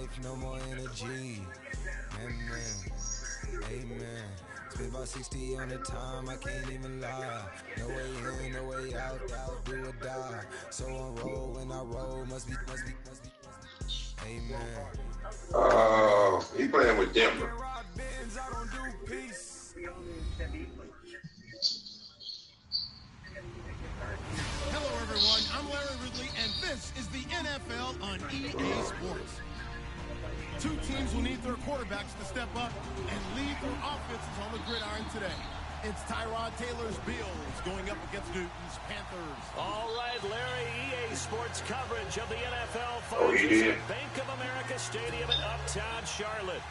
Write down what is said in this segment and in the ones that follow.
life, no more energy. Amen. Amen. Spent about 60 on the time, I can't even lie. No way in, no way out, do or die. So on roll, when I roll, must be. Amen. He playing with Denver. Hello, everyone. I'm Larry Ridley, and this is the NFL on EA Sports. Two teams will need their quarterbacks to step up and lead their offenses on the gridiron today. It's Tyrod Taylor's Bills going up against Newton's Panthers. All right, Larry, EA Sports coverage of the NFL finds us at Bank of America Stadium in Uptown Charlotte.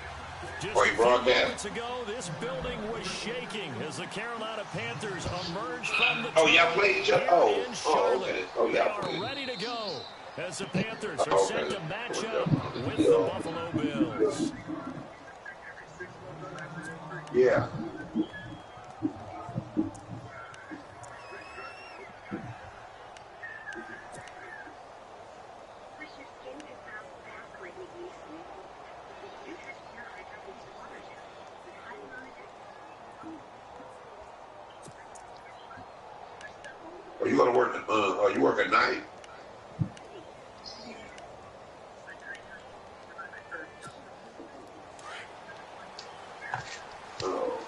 Just a few moments ago, this building was shaking as the Carolina Panthers emerged from the y'all played each other? in Charlotte. They are ready to go as the Panthers are set to match up with the Buffalo Bills. Yeah. Are you gonna work? Are you working night? Oh,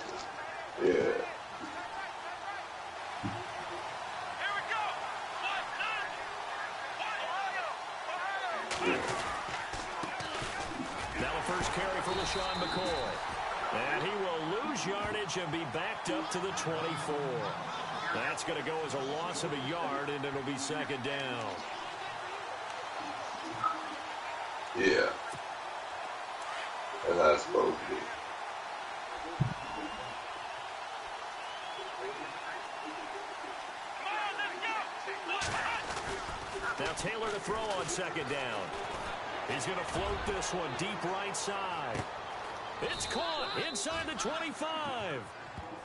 yeah. Now the first carry for LaShawn McCoy. And he will lose yardage and be backed up to the 24. That's going to go as a loss of a yard, and it'll be second down. Yeah. That's how it's supposed to be. Now Taylor to throw on second down. He's going to float this one deep right side. It's caught inside the 25.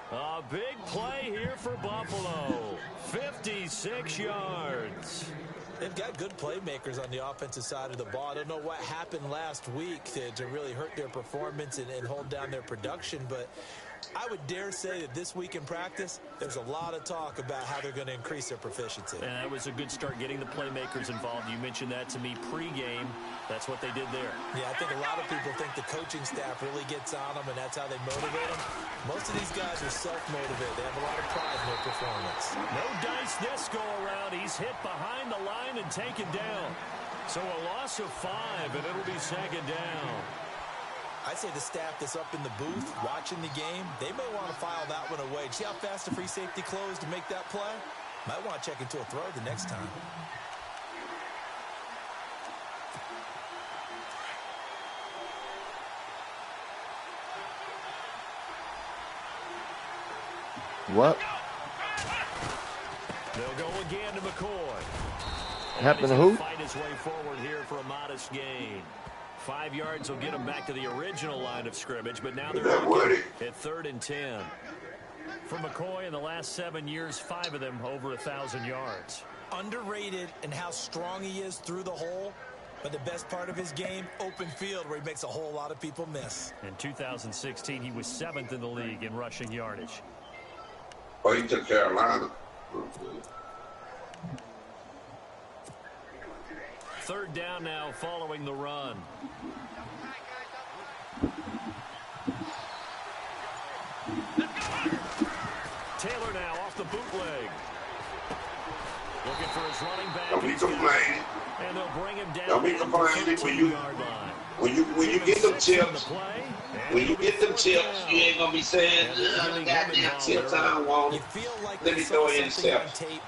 A big play here for Buffalo. 56 yards. They've got good playmakers on the offensive side of the ball. I don't know what happened last week to really hurt their performance and hold down their production, but I would dare say that this week in practice, there's a lot of talk about how they're going to increase their proficiency. And that was a good start getting the playmakers involved. You mentioned that to me pregame. That's what they did there. Yeah, I think a lot of people think the coaching staff really gets on them, and that's how they motivate them. Most of these guys are self-motivated. They have a lot of pride in their performance. No dice this go-around. He's hit behind the line and taken down. So a loss of 5, and it'll be second down. I'd say the staff that's up in the booth watching the game, they may want to file that one away. See how fast the free safety closed to make that play? Might want to check into a throw the next time. What? They'll go again to McCoy. Happened to who? Fight his way forward here for a modest gain. 5 yards will get him back to the original line of scrimmage, but now they're looking at 3rd and 10. For McCoy in the last 7 years, 5 of them over 1,000 yards. Underrated in how strong he is through the hole, but the best part of his game, open field, where he makes a whole lot of people miss. In 2016, he was 7th in the league in rushing yardage. Oh, he took Carolina. 3rd down now following the run. Taylor now off the bootleg. Looking for his running back. Don't be complaining. And they'll bring him down. Don't be complaining when you get them chips. When you get them chips, you ain't gonna be saying, "Goddamn chips, I don't want You them." feel like Let me there's throw in something on steps. tape,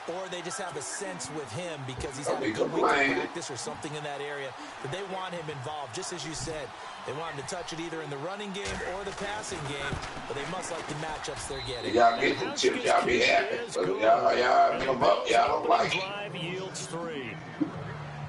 or they just have a sense with him because he's Don't had a be good week of complaining. practice or something in that area that they want him involved. Just as you said, they want him to touch it either in the running game or the passing game, but they must like the matchups they're getting. Y'all get them chips, y'all be happy. But y'all give them up, y'all don't like it. Drive yields 3.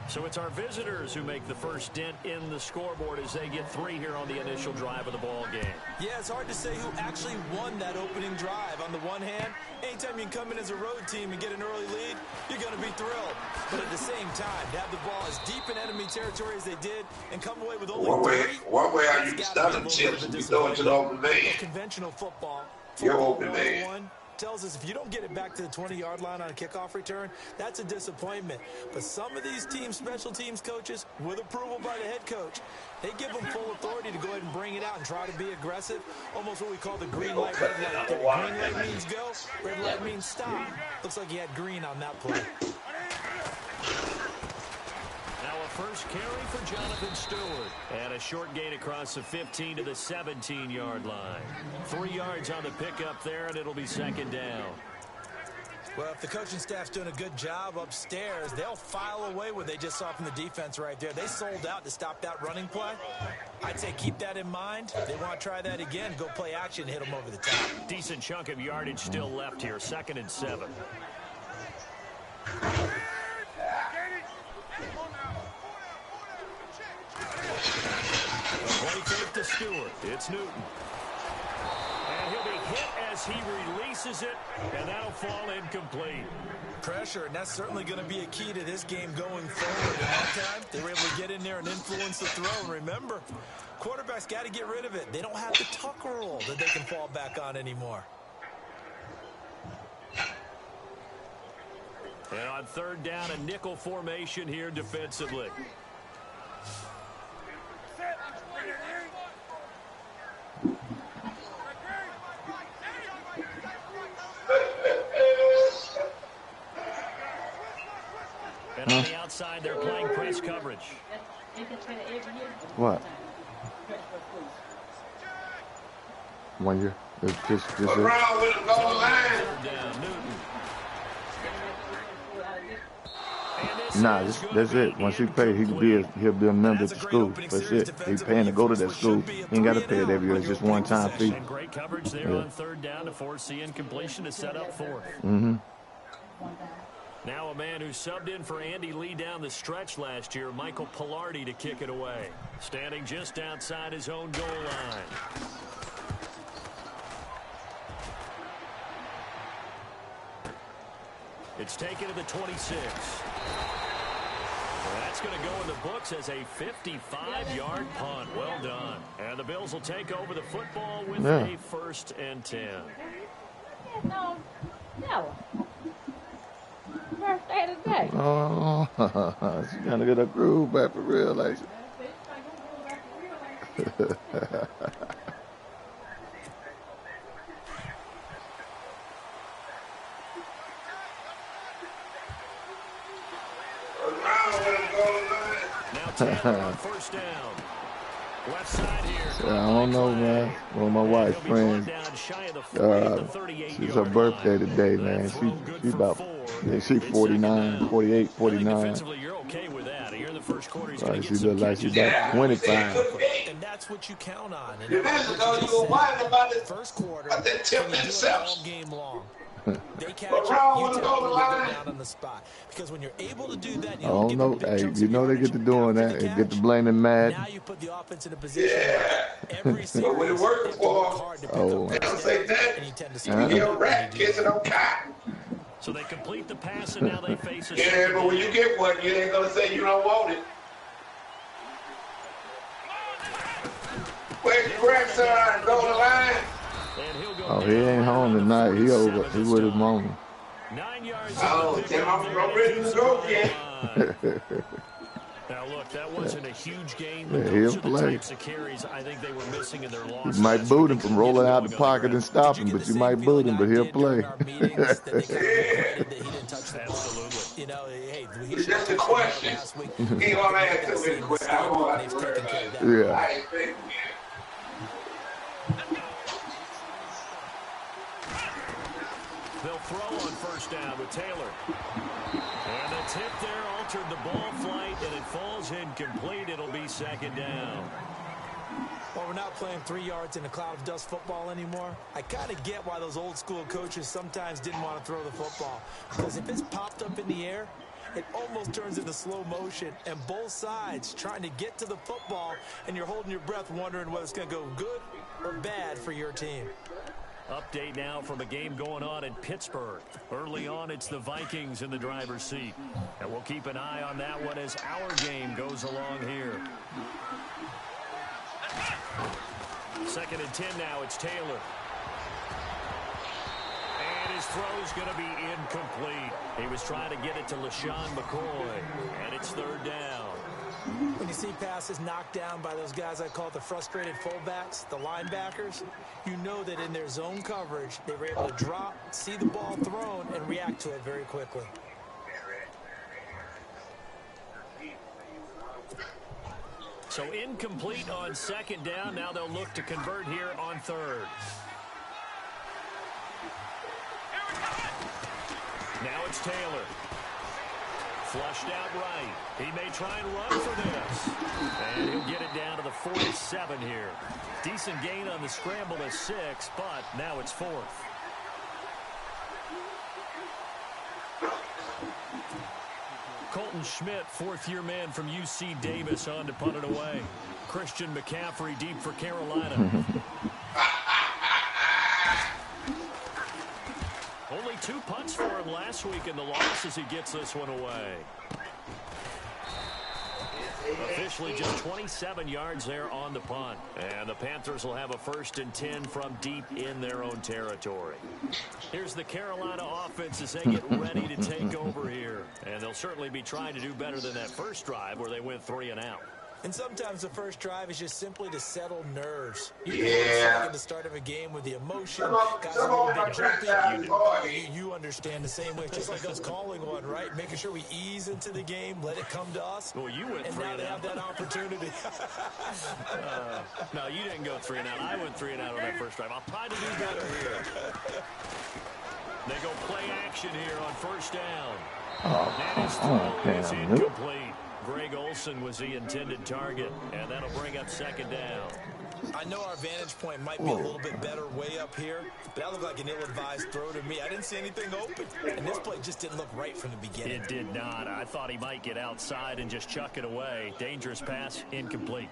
So it's our visitors who make the first dent in the scoreboard as they get 3 here on the initial drive of the ball game. Yeah, it's hard to say who actually won that opening drive. On the one hand, anytime you can come in as a road team and get an early lead, you're going to be thrilled. But at the same time, to have the ball as deep in enemy territory as they did and come away with only one way are you stunning chips and you throw it to the open man? Conventional football. Your open man tells us if you don't get it back to the 20-yard line on a kickoff return, that's a disappointment. But some of these teams, special teams coaches, with approval by the head coach, they give them full authority to go ahead and bring it out and try to be aggressive, almost what we call the green light, red light. Green light means go, red light means stop. Looks like he had green on that play. First carry for Jonathan Stewart. And a short gain across the 15 to the 17-yard line. 3 yards on the pickup there, and it'll be second down. Well, if the coaching staff's doing a good job upstairs, they'll file away what they just saw from the defense right there. They sold out to stop that running play. I'd say keep that in mind. If they want to try that again, go play action and hit them over the top. Decent chunk of yardage still left here. 2nd and 7. Play fake to Stewart. It's Newton. And he'll be hit as he releases it, and that'll fall incomplete. Pressure, and that's certainly going to be a key to this game going forward. At that time, they were able to get in there and influence the throw. And remember, quarterbacks got to get rid of it. They don't have the tuck rule that they can fall back on anymore. And on 3rd down, a nickel formation here defensively. And on the outside, they're playing press coverage. What? 1 year. It's just it. Brown with a goal line. Nah, that's it. Once he pay, he'll be a member of the school. That's it. He's paying to go to that school. He ain't got to pay it every year. It's just one-time fee. And great coverage there on 3rd down to force the incompletion to set up 4th. Mm-hmm. Now a man who subbed in for Andy Lee down the stretch last year, Michael Pilardi, to kick it away. Standing just outside his own goal line. It's taken to the 26. That's going to go in the books as a 55-yard punt. Well done. And the Bills will take over the football with a 1st and 10. No. First day of the day. Oh, she's trying to get a groove back for real, like. First down. Left side here. I don't know, man. One of my wife's friends, it's her birthday today, man. She's about, she's 49, 48, 49. You're okay with that. Here in the first quarter, he's right, she looks like she's about 25. And that's what you count on. And First quarter, all game long. They catch you down on the spot. Because when you're able to do that, I don't know. Hey, you know they get to doing that and get to blaming mad. Now you put the offense in a position every series when it works for they don't say that. You get a rat kissing on cotton. So they complete the pass and now they face a yeah, but when you get one, you ain't gonna say you don't want it. Where's your grandson? Go to the line. Oh, he ain't home tonight. He with his mama. 9 yards. Oh, Tim, I'm ready to go yet. Now look, that wasn't a huge game. Yeah, those he'll are the play. types of carries I think they were missing in their loss. You might boot him from rolling out the pocket and stop him, but you might boot him, but he'll play. Absolutely. You know, hey, it's just a question. He gonna answer me quick. Yeah. They'll throw on first down with Taylor. And the tip there altered the ball flight, and it falls incomplete. It'll be second down. Well, we're not playing 3 yards in a cloud of dust football anymore. I kind of get why those old school coaches sometimes didn't want to throw the football. Because if it's popped up in the air it almost turns into slow motion, and both sides trying to get to the football, and you're holding your breath wondering whether it's going to go good or bad for your team. Update now from a game going on in Pittsburgh. Early on, it's the Vikings in the driver's seat. And we'll keep an eye on that one as our game goes along here. 2nd and 10 now. It's Taylor. And his throw's going to be incomplete. He was trying to get it to LaShawn McCoy. And it's 3rd down. When you see passes knocked down by those guys I call the frustrated fullbacks, the linebackers, you know that in their zone coverage, they were able to drop, see the ball thrown, and react to it very quickly. So incomplete on 2nd down. Now they'll look to convert here on 3rd. Now it's Taylor. Flushed out right. He may try and run for this. And he'll get it down to the 47 here. Decent gain on the scramble at 6, but now it's 4th. Colton Schmidt, 4th-year man from UC Davis, on to punt it away. Christian McCaffrey deep for Carolina. Only 2 punts for him last week in the loss as he gets this one away. Officially just 27 yards there on the punt. And the Panthers will have a 1st and 10 from deep in their own territory. Here's the Carolina offense as they get ready to take over here. And they'll certainly be trying to do better than that first drive where they went 3 and out. And sometimes the first drive is just simply to settle nerves. Yeah. At the start of a game with the emotion, guys are a little bit jumpy. You understand the same way. It's just like us calling one, right? Making sure we ease into the game, let it come to us. Well, you went and 3 now and they out. have that opportunity. No, you didn't go 3 and out. I went 3 and out on that first drive. I'll try to do better here. They go play action here on 1st down. And his throw is incomplete. Greg Olsen was the intended target, and that'll bring up 2nd down. I know our vantage point might be a little bit better way up here, but that looked like an ill-advised throw to me. I didn't see anything open, and this play just didn't look right from the beginning. It did not. I thought he might get outside and just chuck it away. Dangerous pass, incomplete.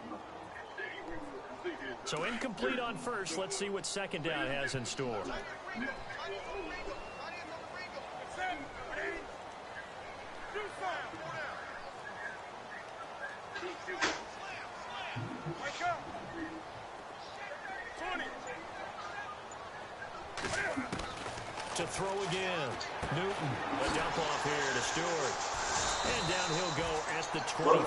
So incomplete on 1st. Let's see what 2nd down has in store. To throw again. Newton, a dump off here to Stewart. And down he'll go at the 25.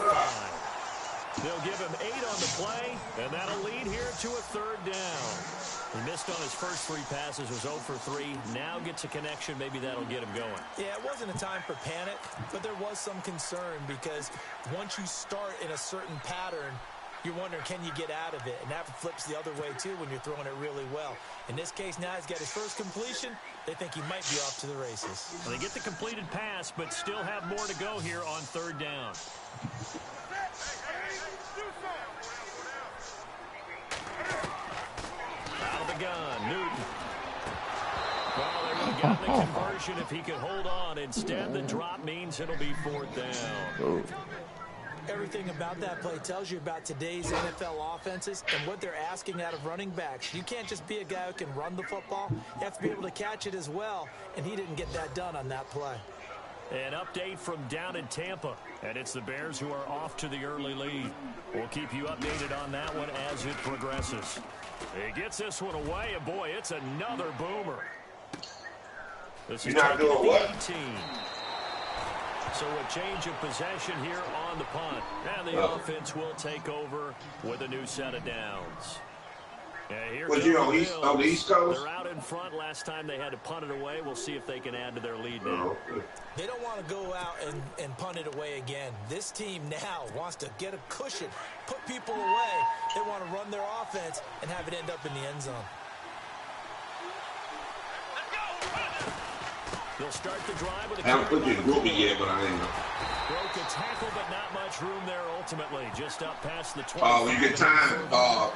They'll give him 8 on the play, and that'll lead here to a 3rd down. He missed on his first 3 passes, was 0 for 3. Now gets a connection. Maybe that'll get him going. Yeah, it wasn't a time for panic, but there was some concern because once you start in a certain pattern, you're wondering, can you get out of it? And that flips the other way, too, when you're throwing it really well. In this case, now he's got his first completion. They think he might be off to the races. Well, they get the completed pass, but still have more to go here on 3rd down. Out of the gun, Newton. Well, they would have gotten the conversion if he could hold on. Instead, the drop means it'll be 4th down. Everything about that play tells you about today's NFL offenses and what they're asking out of running backs. You can't just be a guy who can run the football. You have to be able to catch it as well, and he didn't get that done on that play. An update from down in Tampa, and it's the Bears who are off to the early lead. We'll keep you updated on that one as it progresses. He gets this one away, and boy, it's another boomer. This is taken at the 18. So a change of possession here on the punt. And the offense will take over with a new set of downs. And here was you on the East Coast? They're out in front. Last time they had to punt it away. We'll see if they can add to their lead now. They don't want to go out and punt it away again. This team now wants to get a cushion, put people away. They want to run their offense and have it end up in the end zone. They'll start the drive with a I haven't put you in groupie yet, but I ain't know. Broke a tackle, but not much room there ultimately. Just up past the 20. When you get time,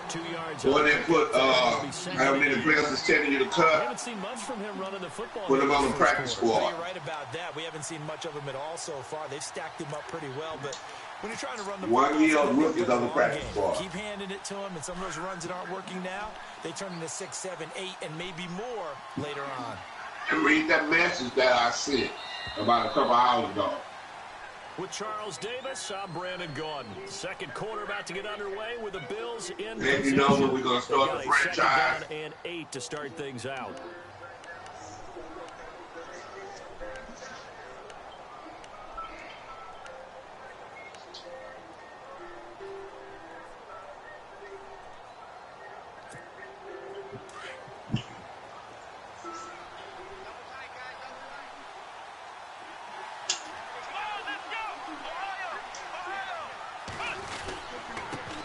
2 yards. go in there and put how many players is telling you to cut. We haven't seen much from him running the football. Put him on the practice squad. You're right about that. We haven't seen much of him at all so far. They've stacked him up pretty well, but when you're trying to run the 1 year old rookies on the practice squad. Keep handing it to him, and some of those runs that aren't working now, they turn into 6, 7, 8, and maybe more later on. And read that message that I sent about a couple hours ago. With Charles Davis, I'm Brandon Gordon. Second quarter about to get underway with the Bills in Then you know when we're going to start the franchise. 2nd and 8 to start things out.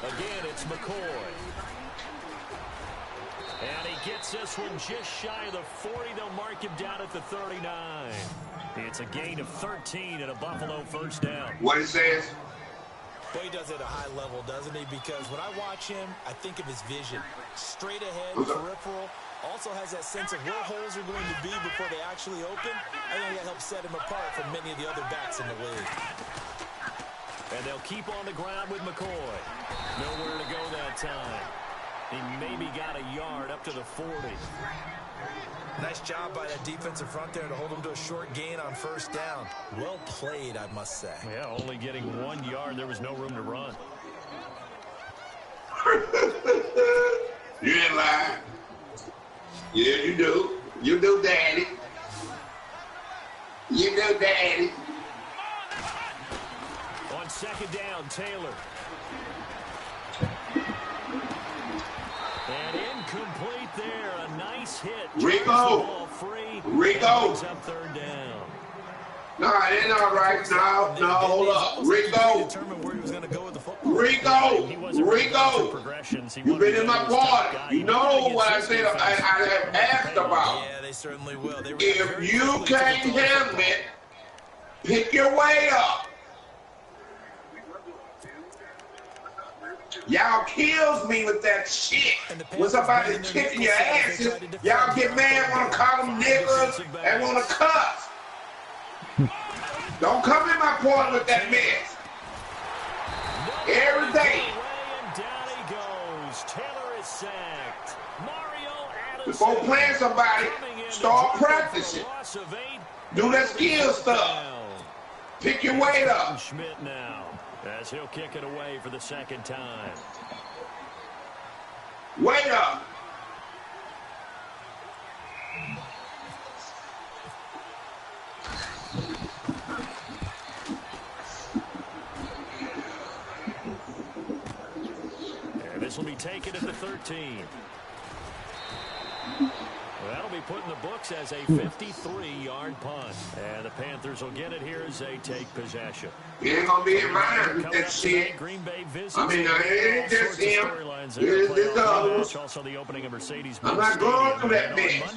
Again, it's McCoy. And he gets this one just shy of the 40. They'll mark him down at the 39. It's a gain of 13 and a Buffalo first down. What it says? Well, he does it at a high level, doesn't he? Because when I watch him, I think of his vision. Straight ahead, peripheral. Also has that sense of where holes are going to be before they actually open. I think that helps set him apart from many of the other backs in the league. And they'll keep on the ground with McCoy. Nowhere to go that time. He maybe got a yard up to the 40. Nice job by that defensive front there to hold him to a short gain on first down. Well played, I must say. Yeah, only getting 1 yard. There was no room to run. You ain't lying. Yeah, you do. You do, Daddy. You do, Daddy. On second down, Taylor. And incomplete there. A nice hit. Rico. Rico. Up third down. No, it ain't all right. No, hold up. Rico. Rico. You've been in my party. You know what I said. I have asked about. Yeah, they certainly will. If you can't handle it, pick your way up. Y'all kills me with that shit. When somebody's kicking your asses, y'all get mad, want to call them niggas, and want to cuss. Don't come in my party with that mess. Every day. Down he goes. Taylor is sacked. Before playing somebody, start practicing. Do that skill stuff. Pick your weight up. Schmidt now, as he'll kick it away for the second time. Weight up. And this will be taken at the 13. That'll be put in the books as a 53-yard punt. And the Panthers will get it here as they take possession. He ain't going to be in mine with that shit. Green Bay visits. I mean, it ain't just him. It's others. Also the opening of Mercedes. I'm not going through that mess.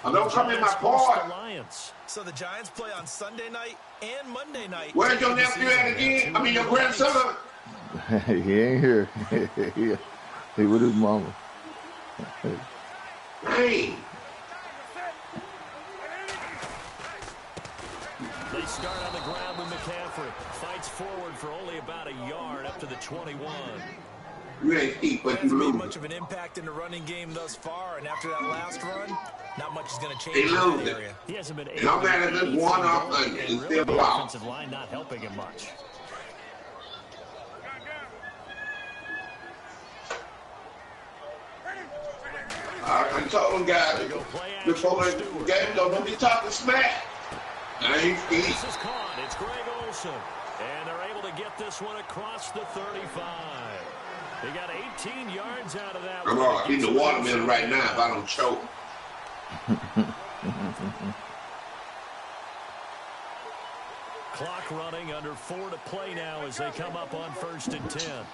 I don't come in my party. So the Giants play on Sunday night and Monday night. Where's your nephew at again? I mean, your grandson? He ain't here. He with his mama. Hey. They start on the ground with McCaffrey. Fights forward for only about a yard up to the 21. You ain't deep, but you made lose. Much of an impact in the running game thus far, and after that last run, not much is going to change They in that lose area. He hasn't been able no matter to this one off and really still the block. offensive line not helping him much. I told him guys before the game, don't be talking smack. This is caught. It's Greg Olsen. And they're able to get this one across the 35. They got 18 yards out of that. I'm all eating the watermelon right now if I don't choke. Clock running, under 4 to play now as they come up on 1st and 10.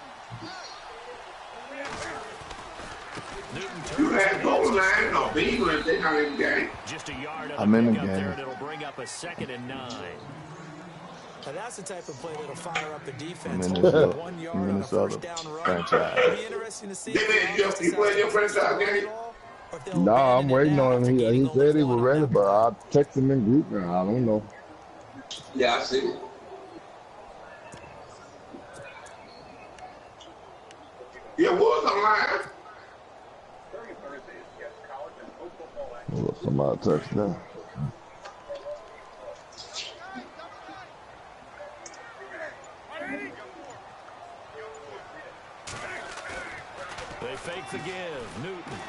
You had Goldenlion or Beaver if they're not in the game. Just a yard I'm in the there, game. and it'll bring up a 2nd and 9. Now that's the type of play that'll fire up the defense. I'm in this 1 yard I'm in on a this other first down run. franchise. It'll be interesting to see. You playing your franchise game? Nah, I'm waiting on him. He said he was ready, but I'll text him in group now. I don't know. Yeah, I see it. Yeah, Woods online. Well, somebody text them. They fake the give. Newton.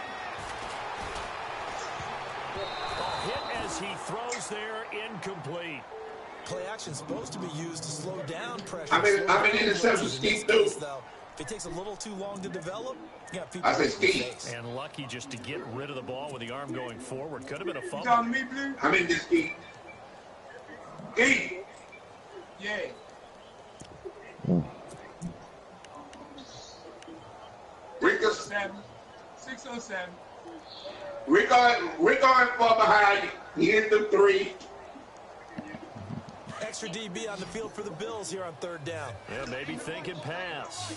A hit as he throws there, incomplete. Play action supposed to be used to slow down pressure. I'm in interception scheme too. If it takes a little too long to develop, you got people. I say scheme. And lucky just to get rid of the ball with the arm going forward. Could have been a fumble. I'm in this scheme. Scheme. Yeah. Rico 607. Rico far behind. He hit the 3. Extra DB on the field for the Bills here on 3rd down. Yeah, maybe thinking pass.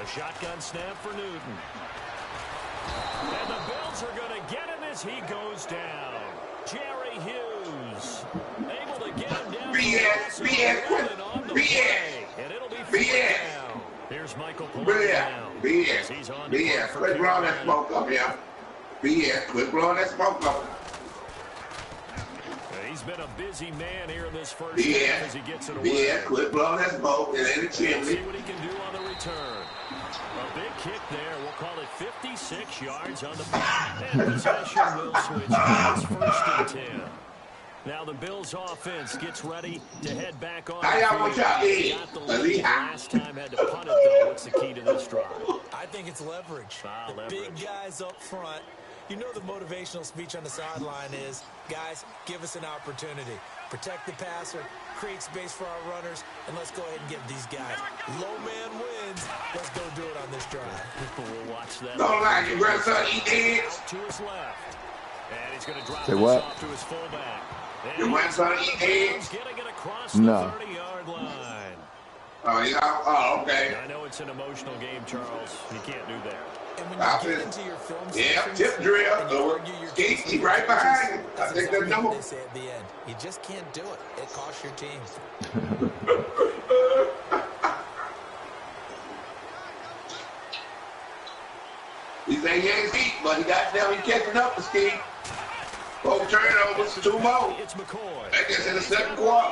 A shotgun snap for Newton. And the Bills are going to get him as he goes down. Jerry Hughes able to get him down. And it'll be 4th down. Here's Michael BS. Quit blowing that smoke up here. BS. Quit blowing that smoke up. He's been a busy man here in this first half as he gets it away. BS. Quit blowing that smoke. It ain't a chimney. See what he can do on the return. A big kick there. We'll call it 56 yards on the back. And possession will switch. It's 1st and 10. Now the Bills offense gets ready to head back on. How y'all want y'all in? Last time had to punt it though. What's the key to this drive? I think it's leverage. The big guys up front. You know the motivational speech on the sideline is, guys, give us an opportunity. Protect the passer, create space for our runners, and let's go ahead and give these guys. Low man wins. Let's go do it on this drive. We'll watch that. Don't lie, your grandson eat eggs. To his left. And he's going to drop Say this what? off to his fullback. Your grandson eat eggs? Getting it across No. the 30-yard line. Oh, yeah. Oh, okay. I know it's an emotional game, Charles. You can't do that. And when you get into your film sessions, tip drill. and you argue your He's case, right behind you. I that's think exactly that's number. what they say at the end. You just can't do it. It costs your team. He said he ain't beat, but he got down. He catching up to Steve. 4 turnovers, 2 more. It's McCoy. I guess in the 2nd quarter.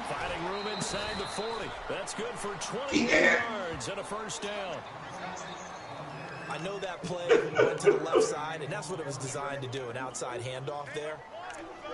Finding room inside the 40. That's good for 20 Yeah. yards and a 1st down. I know that play went to the left side, and that's what it was designed to do, an outside handoff there.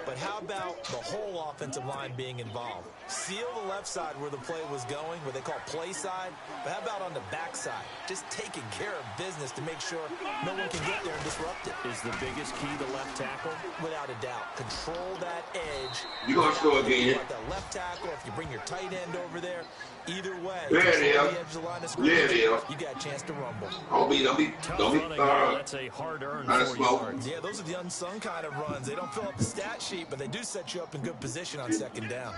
But how about the whole offensive line being involved? Seal the left side where the play was going, what they call play side. But how about on the back side? Just taking care of business to make sure no one can get there and disrupt it. Is the biggest key the left tackle? Without a doubt. Control that edge. You're going to score again. You want that left tackle, if you bring your tight end over there, either way, There it is. the edge of the line of scrimmage, There it is. you got a chance to rumble. Don't be, That's a hard-earned 4 yards. Yeah, those are the unsung kind of runs. They don't fill up the stat sheet, but they do set you up in good position on 2nd down.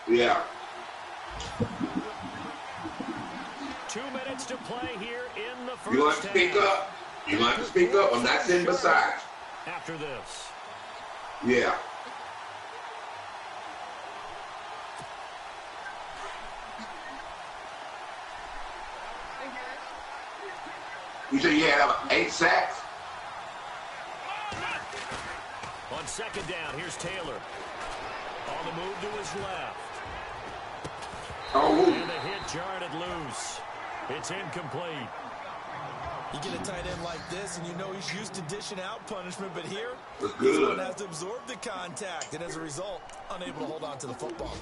Yeah. 2 minutes to play here in the first You want to speak up? You want to speak up? I'm not sitting beside you. After this. Yeah. You said you had 8 sacks? On 2nd down, here's Taylor. On the move to his left. Oh, And the hit jarred it loose. It's incomplete. You get a tight end like this, and you know he's used to dishing out punishment, but here, That's he's good. going to have to absorb the contact, and as a result, unable to hold on to the football.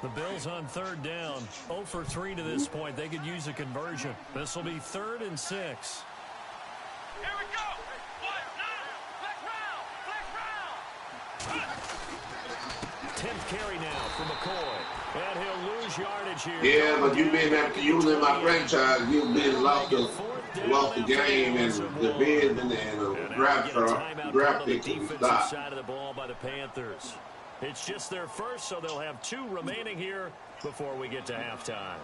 The Bills on third down, 0 for 3 to this point. They could use a conversion. This will be 3rd and 6. Here we go. 10th carry now for McCoy. And he'll lose yardage here. Yeah, but you've been after using my franchise, you've been lost the game and the bid and the draft pick and stop. Side of the ball by the Panthers. It's just their first, so they'll have 2 remaining here before we get to halftime.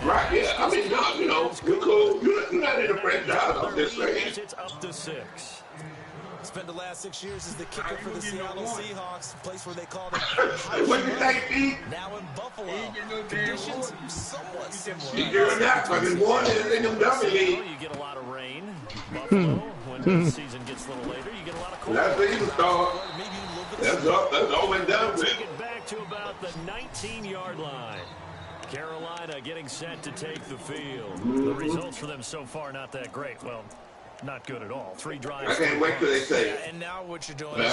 Right, yeah. I mean, no, you know, we're cool. You're not in the franchise. I'm just saying. It's up to 6. Spent the last 6 years as the kicker for the Seattle Seahawks, a place where they called it. What do you think, Pete? Now in Buffalo. Conditions somewhat similar. You're not fucking one in them dummy league. You get a lot of rain. Buffalo, when the season gets a little later, you get a lot of cold. That's the season start. That's all been done with. Take it back to about the 19-yard line. Carolina getting set to take the field. The results for them so far not that great. Well, not good at all. 3 drives. I can't wait till they say it. And now what you're doing Well,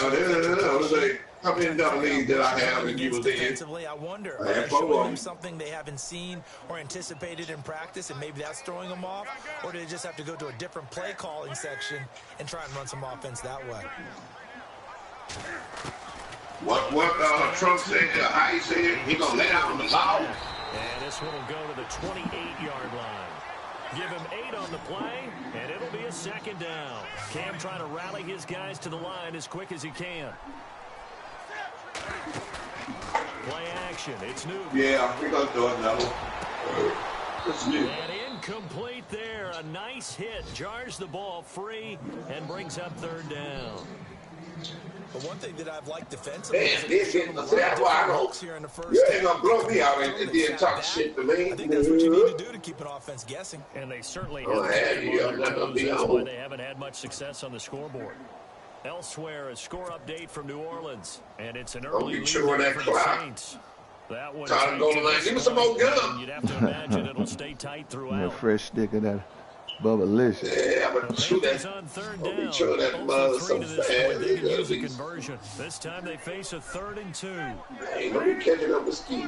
how many double leagues did I have and you was in? I wonder, I are had they 4 showing of them them. something they haven't seen or anticipated in practice, and maybe that's throwing them off? Or do they just have to go to a different play calling section and try and run some offense that way? What Trump said, how he said, he gonna lay down the law. And this one will go to the 28-yard line. Give him 8 on the play, and it'll be a 2nd down. Cam trying to rally his guys to the line as quick as he can. Play action. It's Newton. Yeah, we're gonna do another. It's new. And incomplete there. A nice hit. Jars the ball free and brings up 3rd down. But one thing that I've liked defensively Man, that's why I don't. You ain't gonna blow me out and then talk shit to me. I think that's what you need to do to keep an offense guessing. And they certainly Oh, have. yeah, I'm not gonna be That's on. why they haven't had much success on the scoreboard. Elsewhere, a score update from New Orleans, and it's an early lead chewing that for the clock. Saints. That one Time to go to line. Give me some more gum. You'd have to imagine it'll stay tight A throughout. fresh stick of that Bubbalicious. Yeah, I'm gonna chew that. On 3rd I'll be down. chewing that 0 mother for 3 so to this fast. point. They can use a Ain't conversion. This time they face a 3rd and 2. gonna be catching up with Ski.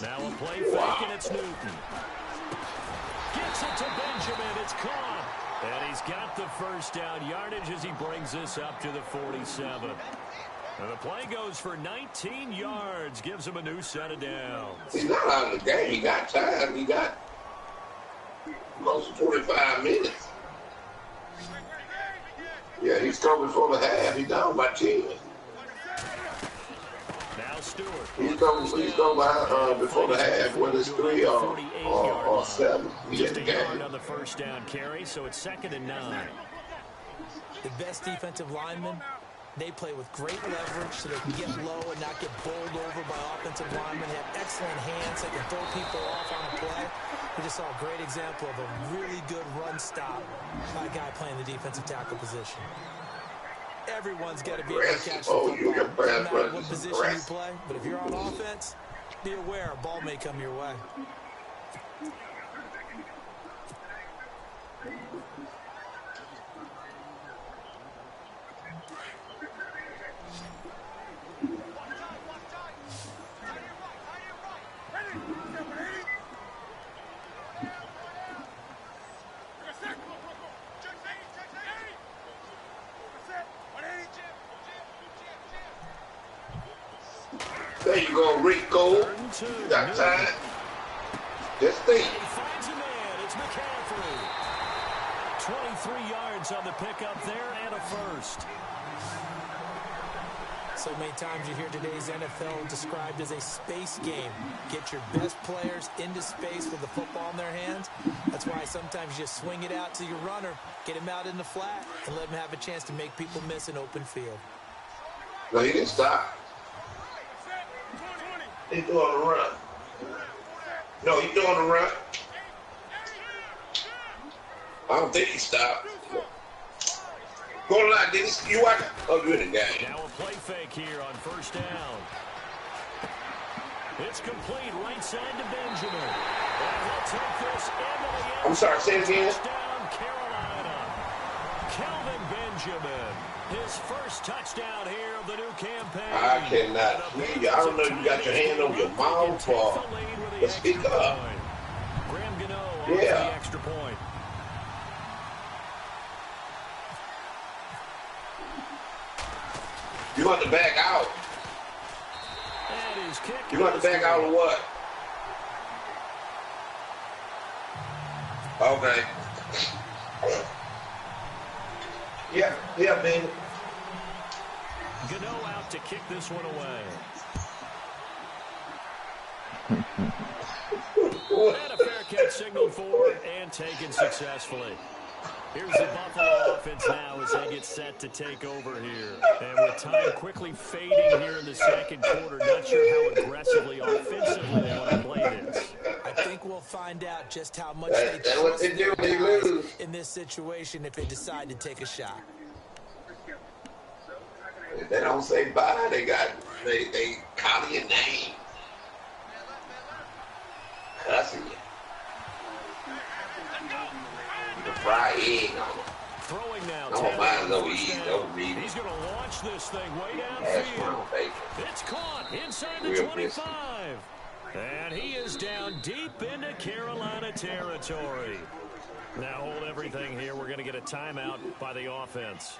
Now a play fake, and it's Newton. Gets it to Benjamin. It's caught. And he's got the 1st down yardage as he brings this up to the 47. And the play goes for 19 yards. Gives him a new set of downs. He's not out of the game. He got time. He got close to 25 minutes. Yeah, he's coming for the half. He's down by 10. Now Stewart. He's coming before the half, whether it's 3 or 7. He's Just in a the yard game. on the 1st down carry, so it's 2nd and 9. The best defensive linemen, they play with great leverage so they can get low and not get bowled over by offensive linemen. They have excellent hands. They can throw people off on a play. We just saw a great example of a really good run stop by a guy playing the defensive tackle position. Everyone's got to be able to catch the football. No matter what position you play, but if you're on offense, be aware a ball may come your way. There you go, Rico. Got time. Just think. He finds a man. It's McCaffrey. 23 yards on the pickup there and a 1st. So many times you hear today's NFL described as a space game. Get your best players into space with the football in their hands. That's why sometimes you just swing it out to your runner, get him out in the flat, and let him have a chance to make people miss an open field. No, he didn't stop. He's doing a run. No, he's doing a run. I don't think he stopped. Go on line, Dennis. You watch? Oh, you're in the game. Now a play fake here on 1st down. It's complete right side to Benjamin. And he'll take this into the end. I'm sorry, say it again. Touchdown, Carolina. Kelvin Benjamin. His first touchdown here of the new campaign. I cannot hear you. I don't know if you got your hand on your mouth or speak up. Graham Gano off the extra point. You want to back out? You want to back out or what? Okay. Yeah, man. Gano out to kick this one away. And a fair catch signaled for and taken successfully. Here's the Buffalo offense now as they get set to take over here. And with time quickly fading here in the second quarter, not sure how aggressively, offensively they want to play this. I think we'll find out just how much they trust their guys in this situation if they decide to take a shot. If they don't say bye, they call your name. Cussing you. You can fry egg on them. Throwing now. No, mine's no easy. Don't read it. He's going to launch this thing way downfield. It's caught inside the 25. And he is down deep into Carolina territory. Now hold everything here. We're going to get a timeout by the offense,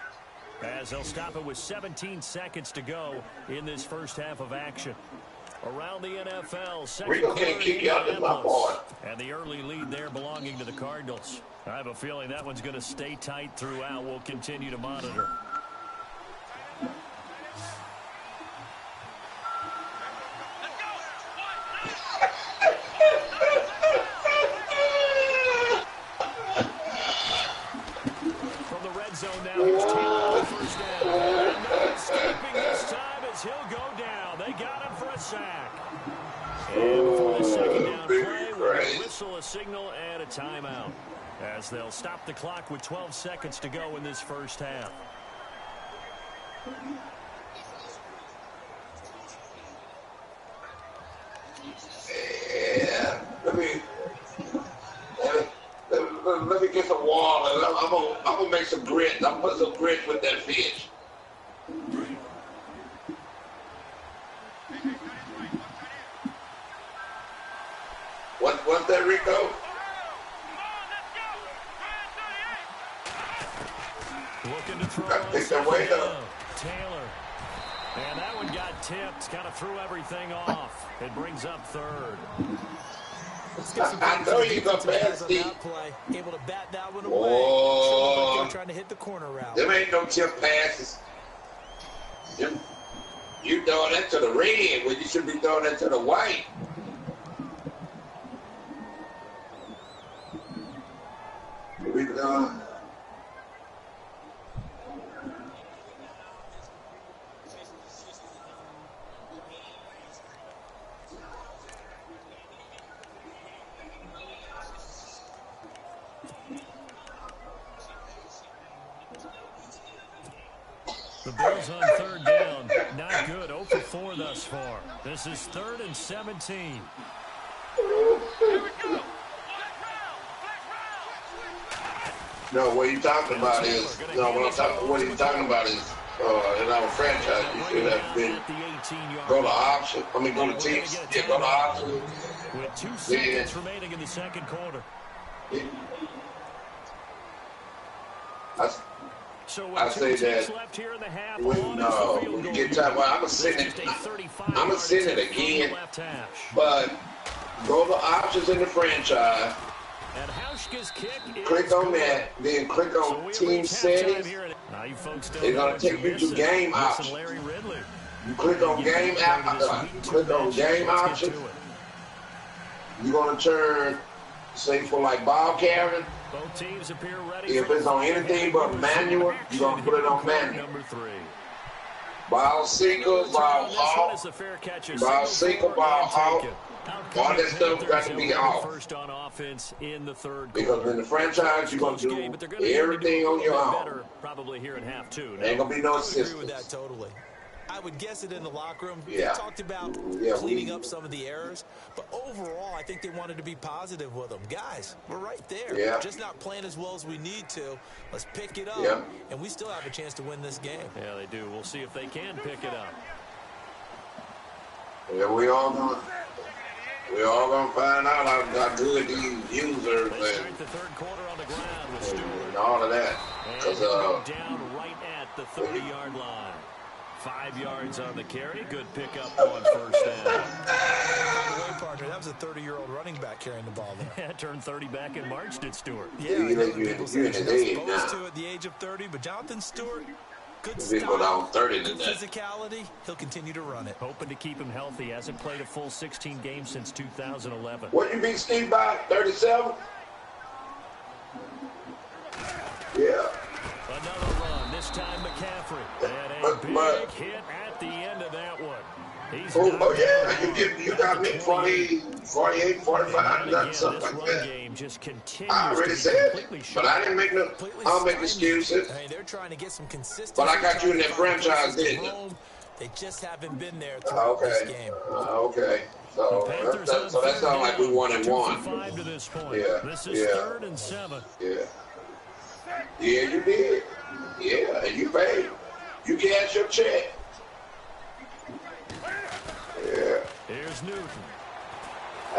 as they'll stop it with 17 seconds to go in this first half of action. Around the NFL, second quarter, and the early lead there belonging to the Cardinals. I have a feeling that one's going to stay tight throughout. We'll continue to monitor. From the red zone now, here's Taylor on the first down. No escaping this time as he'll go down. They got him for a sack. And before the second down play, we'll whistle a signal and a timeout, as they'll stop the clock with 12 seconds to go in this first half. Yeah, let me get some water. I'm gonna make some grits. I'm gonna put some grits with that fish. What's that, Rico? Looking to throw. Got to pick that weight up. Taylor. And that one got tipped. Kind of threw everything off. It brings up third. I know you're going to pass deep. Able to bat that one away. Oh, like trying to hit the corner route. Them ain't no tip passes. You throwing that to the red when you should be throwing that to the white. Here we go. The Bills on third down. Not good. 0 for 4 thus far. This is 3rd and 17. Here we go. No, what you're talking about is, what he's talking about is, in our franchise, you should have been go to option. I mean, go to teams. Yeah, go to option. With 2 seconds remaining in the second quarter. Yeah. I say that when you get time, well, I'm gonna send it again, but go to options in the franchise. Click on that, then click on team settings. They're gonna take you to game options. You click on game options. You're gonna turn, say for like ball carrying. Both teams appear ready. If it's on anything but manual, you're going to put it on manual. Ball seeker, ball hawk, ball seeker, ball hawk. All that stuff got to be off. Because in the franchise, you're going to do everything on your own. Probably here in half two. Ain't going to be no assistance. I would guess it in the locker room. Yeah. They talked about cleaning up some of the errors, but overall, I think they wanted to be positive with them. Guys, we're right there. Yeah. Just not playing as well as we need to. Let's pick it up, and we still have a chance to win this game. Yeah, they do. We'll see if they can pick it up. Yeah, we all gonna find out how good these users They start the third quarter on the ground with Stewart. and all of that. And go down right at the 30-yard line. 5 yards on the carry. Good pickup on first down. By the way, partner, that was a 30-year-old running back carrying the ball there. Yeah, turned 30 back in March, did Stewart. Yeah, I know that people say you're not supposed to at the age of 30, but Jonathan Stewart, good style, good physicality. He'll continue to run it. Hoping to keep him healthy. Hasn't played a full 16 games since 2011. What you beat Steve by? 37? Yeah. Another run. This time McCaffrey. And a big hit at the end of that one. You got me 40, 48, 45, something like that. Game just I already said it, but I didn't make no. I'll make excuses. Hey, they're trying to get some consistency. But I got you in that franchise, didn't you? They just haven't been there throughout this game. Okay. So that sounds like we 1-1. To this point. Yeah. This is 3rd and 7. Yeah. Yeah, you did. Yeah, and you paid. You cashed your check. Yeah. Here's Newton.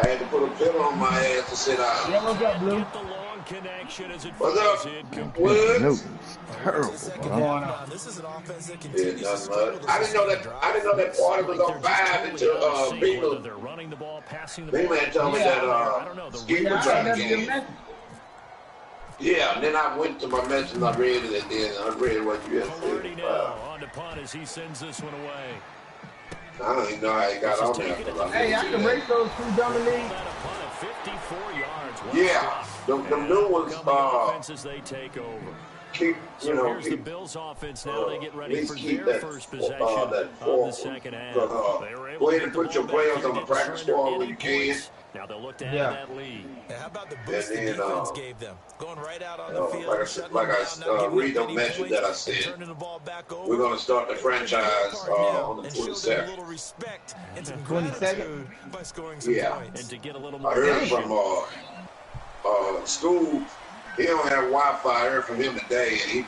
I had to put a pillow on my ass to sit down. Yeah, what's up, Blue? Get the long connection as it What's up? Newton's terrible, bro. This is an offense that continues to struggle. I didn't know that party was on 5 until people. They're running the ball, passing the Big ball. man told me that Ski was trying to get in. Yeah, and then I went to my message and I read it, and then I read what you had said. On to punt as he sends this one away. I don't even know how he got on there. Hey, I can rate those two dummy leagues. 54 yards. Yeah, the new ones as they take over. Keep, Here's the Bills offense now. They get ready for their first possession of the second half. Go ahead and put your players on the practice squad when you can. Now they'll look to have that lead. Now, how about the boost the defense gave them? Going right out on the field. Like I read the message that I sent. We're going to start the franchise on the 27th. A little respect and some gratitude by scoring some points. And to get a little more. I heard from school. He don't have Wi-Fi. I heard from him today, and he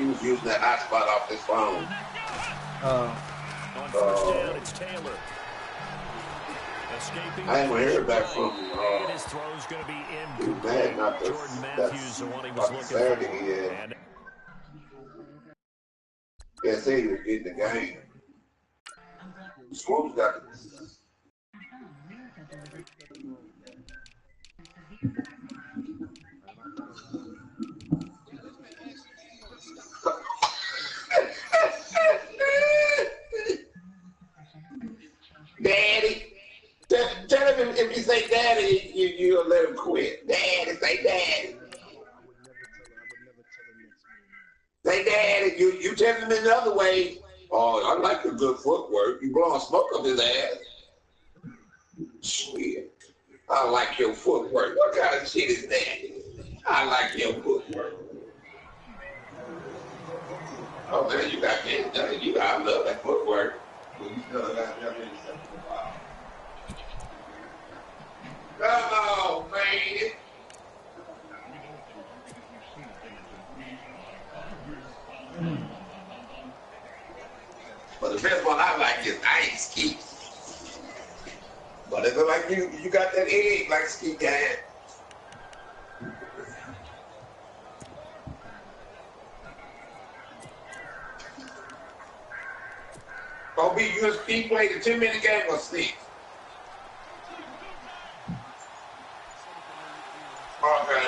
was using that hotspot off his phone. On first down, it's Taylor. I haven't heard back from his throw's going to be incomplete. Jordan Matthews, the one he was looking for. Yeah, say he was getting the game. School's got Daddy. Tell him if you say daddy, you'll let him quit. Daddy, say daddy. Say daddy. You tell him in the other way. Oh, I like your good footwork. You blowing smoke up his ass. Shit. I like your footwork. What kind of shit is that? I like your footwork. Oh man, you got me. You got I love that footwork. Come on, man. But the best one I like is ice ski. But if it's like you got that egg like Ski had. Gonna be USP played a 10-minute game or 6. Okay.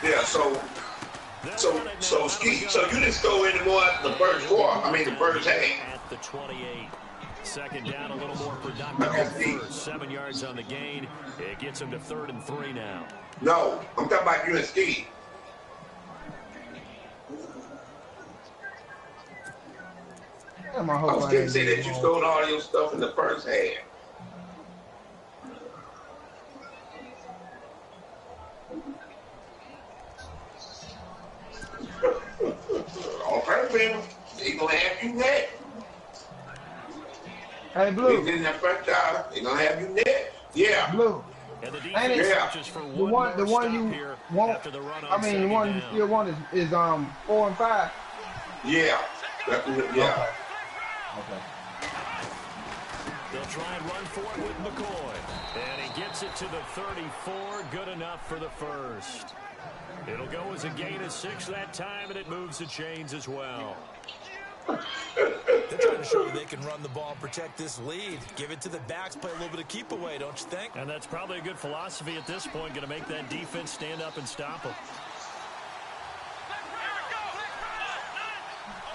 Yeah, so Ski, so you didn't score anymore after the first quarter. I mean the first half. At the 28. Second down, a little more productive. First, 7 yards on the gain. It gets him to 3rd and 3 now. No, I'm talking about you and Ski. I was going to say that you stole all your stuff in the first half. Okay, man. He gonna have you next. Hey, Blue. He's in that first job. He's gonna have you next. Yeah. Blue. And it? Yeah. The one you want. I mean, the one you still want is 4 and 5. Yeah. Yeah. Okay. They'll try and run for it with McCoy. And he gets it to the 34. Good enough for the first. It'll go as a gain of 6 that time, and it moves the chains as well. They're trying to show you they can run the ball and protect this lead. Give it to the backs, play a little bit of keep away, don't you think? And that's probably a good philosophy at this point, going to make that defense stand up and stop them.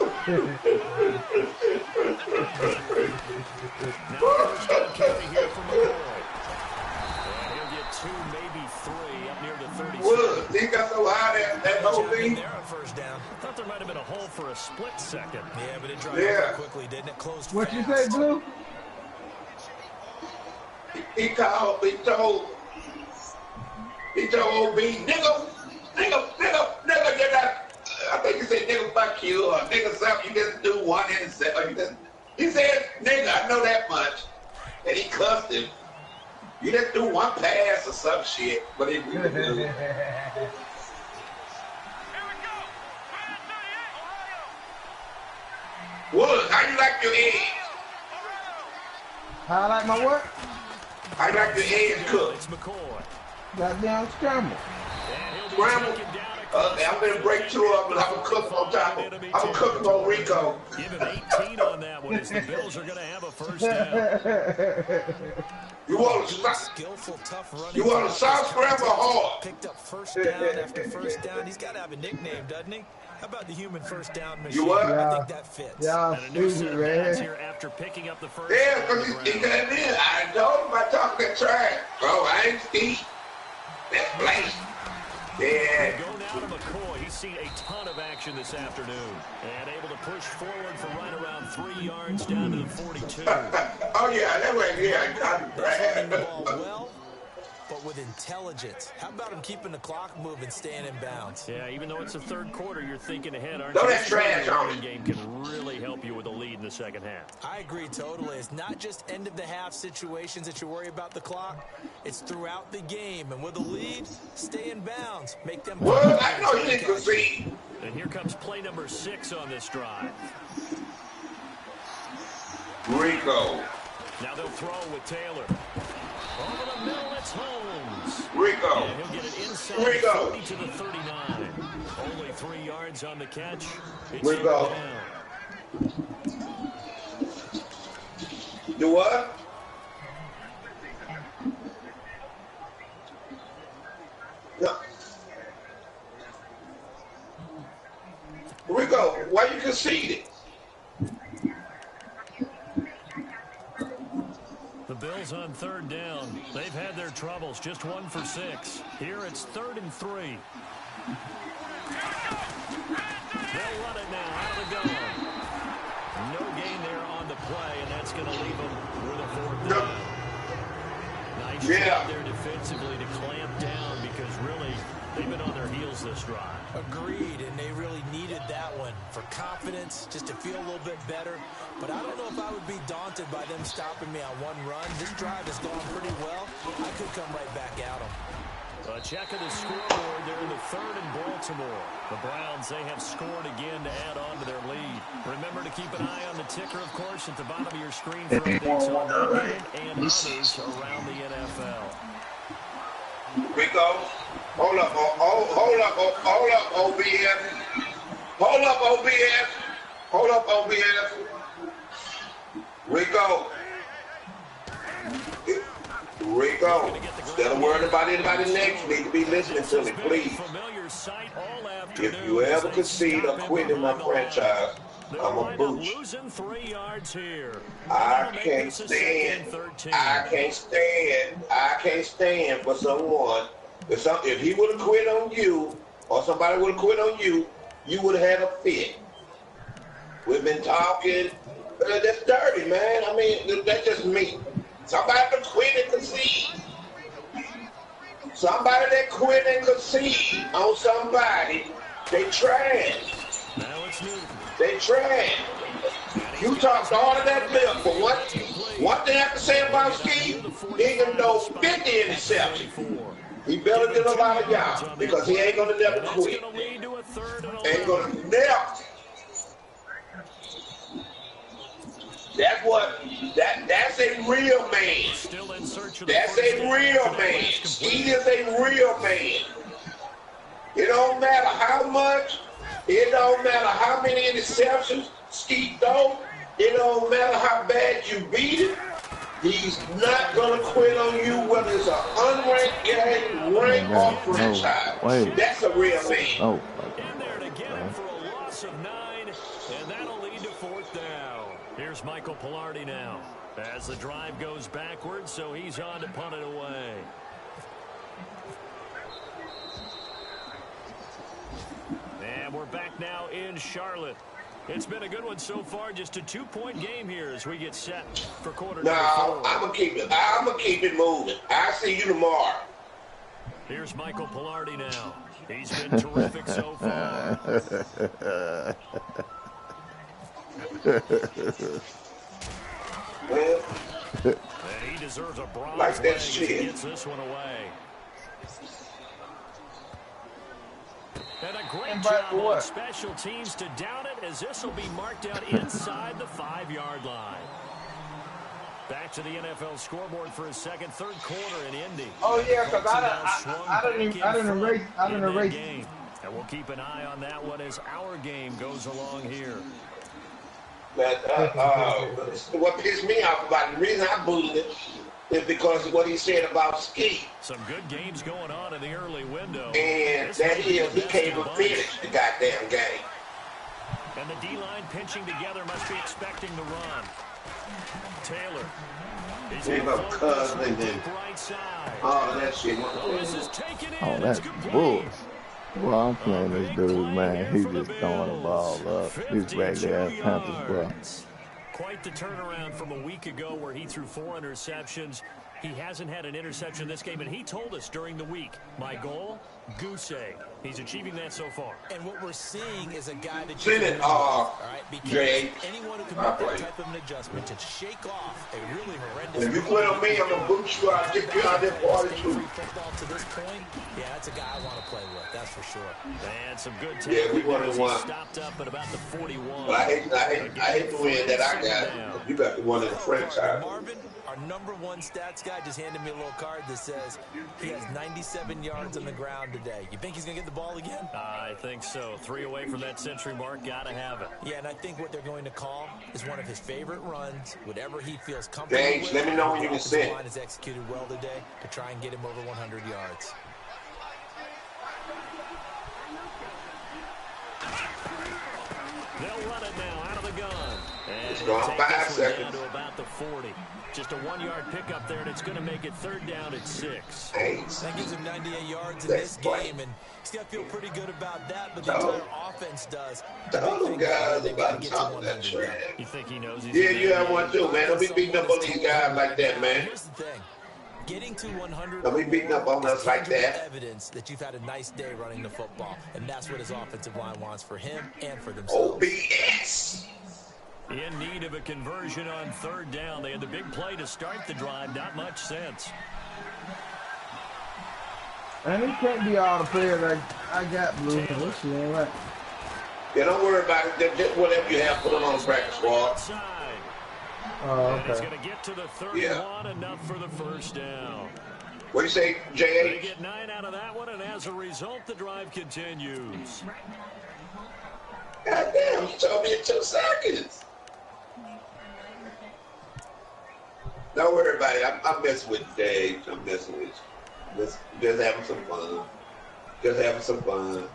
Now first down carry here from McCoy. And he'll get 2, maybe 3 up near the 36. Well, he got so high that whole thing. There on first down. I thought there might have been a hole for a split second. Yeah, but it dried up quickly, didn't it? Closed What you fast. say, Blue? He told OB, nigga, I think he said, nigga, fuck you, or nigga, something, you just do one interception. He said, nigga, I know that much. And he cussed him. You just do one pass or some shit, but he really do. Wood, how you like your eggs? How I like my what? How you like your eggs cooked? It's McCoy. Goddamn scramble. Scramble? Okay, I'm gonna break 2 of them, but I'm gonna cook on top of them. I'm gonna cook them on Rico. Give him 18 on that one as the Bills are going to have a first down. You want a skillful, tough running. You want a soft scramble or hard? Picked up first down after first down. He's got to have a nickname, doesn't he? How about the human first down machine? You what? I think that fits. Yeah, And a new set of downs man. here after picking up the first. Yeah, because he came in. I told him I talked that trash. Bro, I ain't Steve. That's Blake. Yeah. Go now to McCoy. He's seen a ton of action this afternoon and able to push forward for right around 3 yards down to the 42. Oh, yeah, that way, yeah, I got it. That's running the ball well, but with intelligence. How about him keeping the clock moving, staying in bounds? Yeah, even though it's the third quarter, you're thinking ahead, aren't Throw you? that trash The on running it. game can really help you with a lead in the second half. I agree totally. It's not just end of the half situations that you worry about the clock. It's throughout the game. And with a lead, stay in bounds. Make them. Well, I know you didn't concede. And here comes play number 6 on this drive. Rico. Now they'll throw with Taylor. Over the middle, it's Holmes. Rico. And he'll get it inside Rico. 30 to the 39. Only 3 yards on the catch. It's Rico. down. Do what? No. Rico, why you conceded? The Bills on third down. They've had their troubles. Just 1 for 6. Here it's 3rd and 3. They'll run it now out of the gun. No gain there on the play, and that's going to leave them with a 4th down. Nice job there defensively to clamp down because really they've been on their heels this drive. Agreed, and they really needed that one for confidence, just to feel a little bit better. But I don't know if I would be daunted by them stopping me on one run. This drive has gone pretty well. I could come right back at them. A check of the scoreboard there in the 3rd in Baltimore. The Browns, they have scored again to add on to their lead. Remember to keep an eye on the ticker, of course, at the bottom of your screen for updates on that game and others around the NFL. Rico, hold up, OBS. Hold up, OBS. Hold up, OBS. Rico. Rico, instead of worrying about anybody next, you need to be listening to me, please. If you ever concede or quit in my franchise, I'm a booch. I can't stand for someone. If he would have quit on you, or somebody would have quit on you, you would have had a fit. We've been talking. That's dirty, man. I mean, that's just me. Somebody that quit and concede. Somebody that quit and concede on somebody, they trash. Now it's Newton. They trash. You talked all of that milk for what? he can throw 50 interceptions. He better than a lot of y'all because he ain't gonna never quit. Ain't gonna never. That's a real man. That's a real man. He is a real man. It don't matter how much. It don't matter how many interceptions Skeet throw. It don't matter how bad you beat him. He's not gonna quit on you whether it's an unranked game, ranked or franchise. That's a real man. In there to get him for a loss of 9, and that'll lead to 4th down. Here's Michael Pilardi now as the drive goes backwards, so he's on to punt it away. And we're back now in Charlotte. It's been a good one so far. Just a 2-point game here as we get set for quarter number 4. I'm gonna keep it moving. I'll see you tomorrow. Here's Michael Pilardi now. He's been terrific so far. And he deserves a bronze like that leg shit. as he gets this one away. And a great job on special teams to down it, as this will be marked out inside the 5-yard line. Back to the NFL scoreboard for his third quarter in Indy. Oh yeah, because I didn't erase. Game. And we'll keep an eye on that one as our game goes along here. But what pissed me off about the reason I booed it is because of what he said about Ski. Some good games going on in the early window. And that is, he can't even finish the goddamn game. And the D-line pinching together must be expecting the run. Taylor. He's going to cousin then. Right side. Oh, that shit. Oh, that's bull. Well, I'm playing this dude, man. He's just throwing the ball up. He's back there at Panthers, bro. Quite the turnaround from a week ago where he threw 4 interceptions. He hasn't had an interception this game, and he told us during the week, my goal, goose egg. He's achieving that so far. And what we're seeing is a guy that you can all right, because anyone who can make that type of an adjustment to shake off a really horrendous. If you quit on me, I'm gonna boot you out, get you out there party too. Football to this point, yeah, that's a guy I want to play with. That's for sure. And some good yeah, we won the one. Stopped up at about the 41. But I hate the win that I got. You got the one in the franchise. Marvin, our #1 stats guy, just handed me a little card that says he has 97 yards on the ground today. You think he's going to get the ball again? I think so. 3 away from that century mark. Got to have it. Yeah, and I think what they're going to call is one of his favorite runs, whatever he feels comfortable with. Let me know when you can sit. The line is executed well today to try and get him over 100 yards. They'll run it now out of the gun. And it's gone 5 seconds. To about the 40. Just a 1-yard pickup there, and it's going to make it 3rd down at 6. That gives him 98 yards in this game, and he's got to feel pretty good about that, but the entire offense does. Those guys about to talk that trash. You think he knows he's you have one too, man. Don't be beating up on these guys like that, man. Here's the thing. Getting to 100 don't be beating up on us like that. Evidence that you've had a nice day running the football, and that's what his offensive line wants for him and for themselves. OBS. In need of a conversion on 3rd down. They had the big play to start the drive. Not much sense. And it can't be all the players I got, Blue. This shit ain't right. Yeah, don't worry about it. Just whatever you have, put it on the practice squad. Oh, okay. He's going to get to the 31, enough for the 1st down. What do you say, J.H.? They get 9 out of that one, and as a result, the drive continues. God damn, you told me in 2 seconds. Don't worry about it. I'm messing with you, Dave. I'm messing with you. Just having some fun. Just having some fun.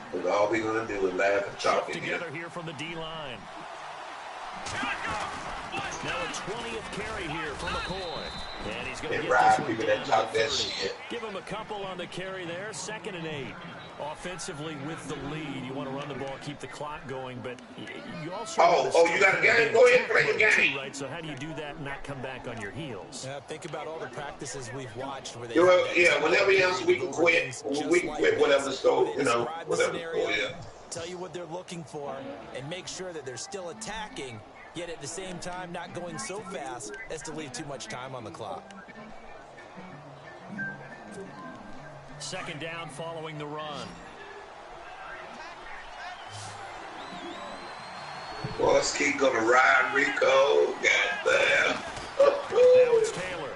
Because all we're going to do is laugh and talk together here from the D-line. Now a 20th carry here from McCoy. And he's going to get this one people that talk that shit. Give him a couple on the carry there. 2nd and 8. Offensively with the lead, you want to run the ball, keep the clock going, but you also you got a game? Go ahead and play your game. Right, so how do you do that and not come back on your heels? Yeah, think about all the practices we've watched where they whenever else we can quit. We can quit whatever so whatever. Tell you what they're looking for and make sure that they're still attacking yet at the same time not going so fast as to leave too much time on the clock. Second down following the run. Well, let's keep going to ride Rico. Goddamn. Now it's Taylor.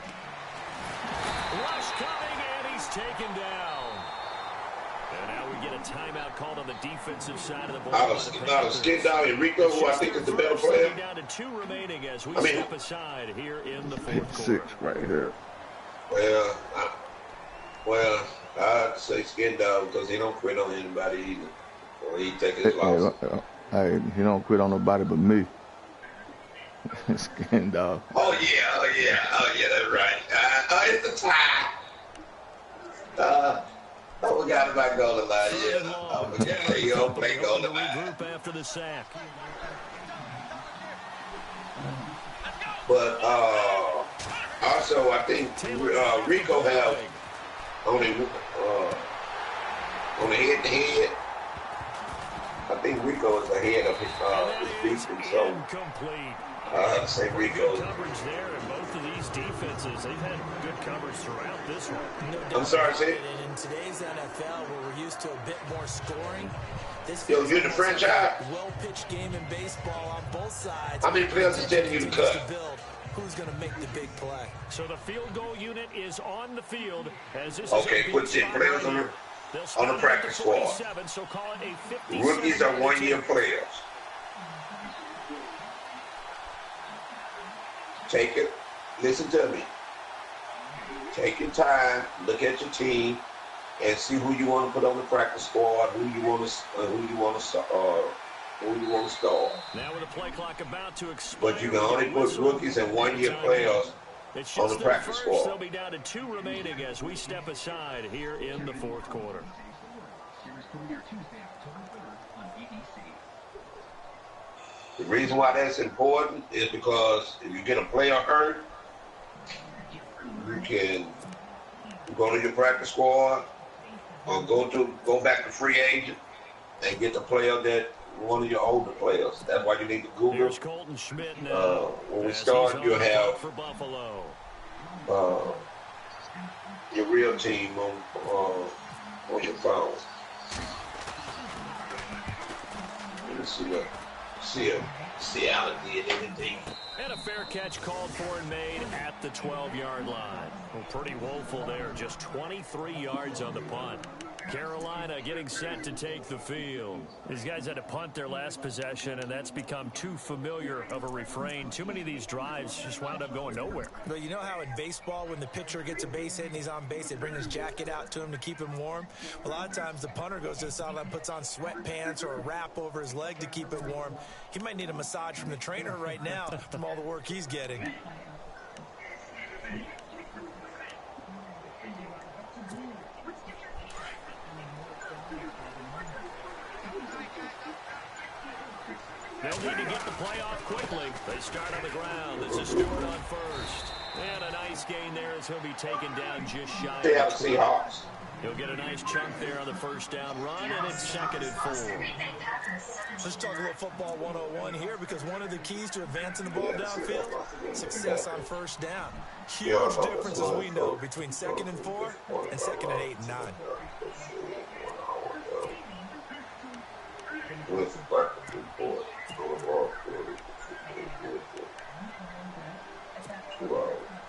Rush coming, and he's taken down. And now we get a timeout called on the defensive side of the ball. Out of Skin Down and Rico, who I think is the better player. Down to 2 remaining as we step aside here in the fourth quarter. 6 right here. Well, I'd say Skin Dog because he don't quit on anybody either. Or he take his loss. Hey, he don't quit on nobody but me. Skin Dog. Oh yeah, that's right. It's the tie. I forgot about Goldenlion. I forgot. You don't play Goldenlion. After the sack. But also, I think Rico have on the head-to-head. I think Rico is ahead of his defense, so I'd say Rico. Coverage there in both of these defenses. They've had good coverage throughout this one. I'm sorry, Sid. In today's NFL, where we're used to a bit more scoring, this you're the franchise. Well-pitched game in baseball on both sides. How many players is telling you to cut? Who's going to make the big play? So the field goal unit is on the field as this okay, put 10 players on the practice squad. So call it a rookies are 1-year players. Take it. Listen to me. Take your time. Look at your team, and see who you want to put on the practice squad. Who you want to start. Now with the play clock about to expire. But you can only put rookies and 1-year players on the practice squad. They'll be down to 2 remaining as we step aside here in the fourth quarter. The reason why that's important is because if you get a player hurt, you can go to your practice squad or go back to free agent and get the player that one of your older players. That's why you need to Google. Here's Colton Schmidt now. When we start, you'll have for Buffalo. Your real team on your phone. Let's see how it did anything. And a fair catch called for and made at the 12-yard line. Well, pretty woeful there. Just 23 yards on the punt. Carolina getting set to take the field. These guys had to punt their last possession, and that's become too familiar of a refrain. Too many of these drives just wound up going nowhere. But you know how in baseball, when the pitcher gets a base hit and he's on base, they bring his jacket out to him to keep him warm? A lot of times the punter goes to the sideline, puts on sweatpants or a wrap over his leg to keep it warm. He might need a massage from the trainer right now from all the work he's getting. They'll need to get the play off quickly. They start on the ground. This is Stewart on first. And a nice gain there as he'll be taken down just shy of the Seahawks. He'll get a nice chunk there on the first down run, and it's 2nd and 4. Let's talk a little football 101 here, because one of the keys to advancing the ball downfield, success on first down. Huge difference, as we know, between 2nd and 4 and 2nd and 8 and 9.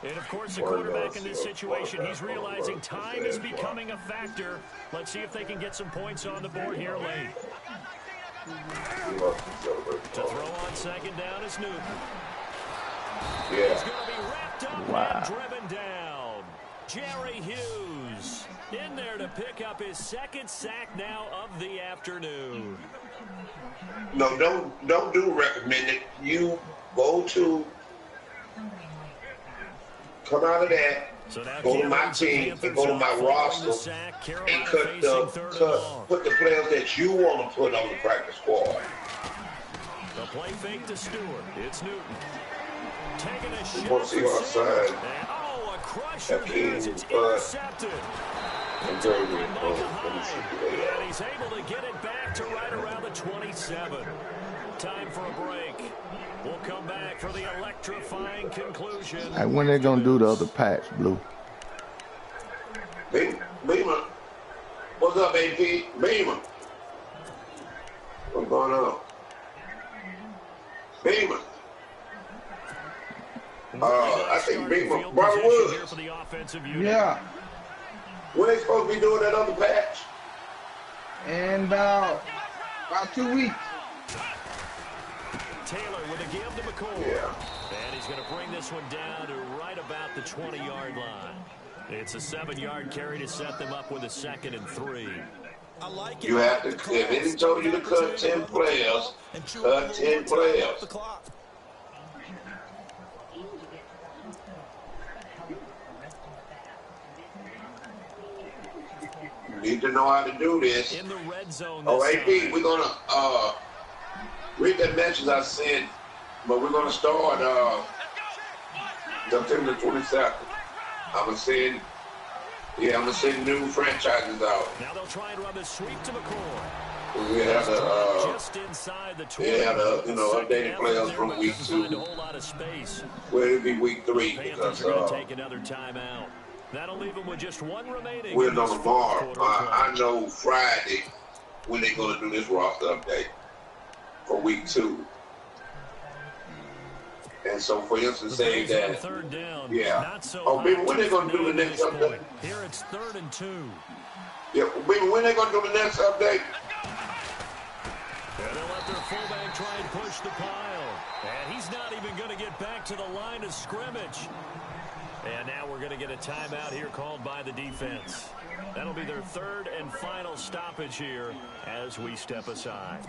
And, of course, the quarterback in this situation, he's realizing time is becoming a factor. Let's see if they can get some points on the board here late. To throw on 2nd down is Newton. He's going to be wrapped up and driven down. Jerry Hughes in there to pick up his 2nd sack now of the afternoon. No, don't do recommended. You go to come out of that, go to my team, and go to my roster, and put the players that you want to put on the practice squad. The play fake to Stewart. It's Newton. Taking a shot. Want to see our side. A crusher as it's intercepted. And he's able to get it back to right around the 27. Time for a break. We'll come for the electrifying conclusion. Hey, when they gonna do the other patch, Blue? Beamer. What's up, AP? Beamer. What's going on? Beamer. I think Beamer. Brother Woods. Yeah. When they supposed to be doing that other patch? In about 2 weeks. Taylor with a give to McCoy. Yeah. And he's going to bring this one down to right about the 20-yard line. It's a 7-yard carry to set them up with a 2nd and 3. I like it. You have to, if any told you to cut 10 players, cut 10 players. You need to know how to do this. In the red zone. Oh, AP, we're gonna read that message I sent, but we're gonna start September 22nd. I'm gonna send new franchises out. Now they'll try and run the sweep to McCoy. We have the just inside the 20. updated players from week 2. A whole lot of space. Well, it'll be week 3 because going to take another timeout. That'll leave them with just one remaining. We'll know tomorrow. I know Friday when they're gonna do this roster update for week 2. And so, for instance, say that, third down, yeah. So Baby, when they gonna do the next update? Here it's 3rd and 2. Yeah, baby, when they gonna do the next update? And they'll let their fullback try and push the pile. And he's not even going to get back to the line of scrimmage. And now we're going to get a timeout here called by the defense. That'll be their 3rd and final stoppage here as we step aside.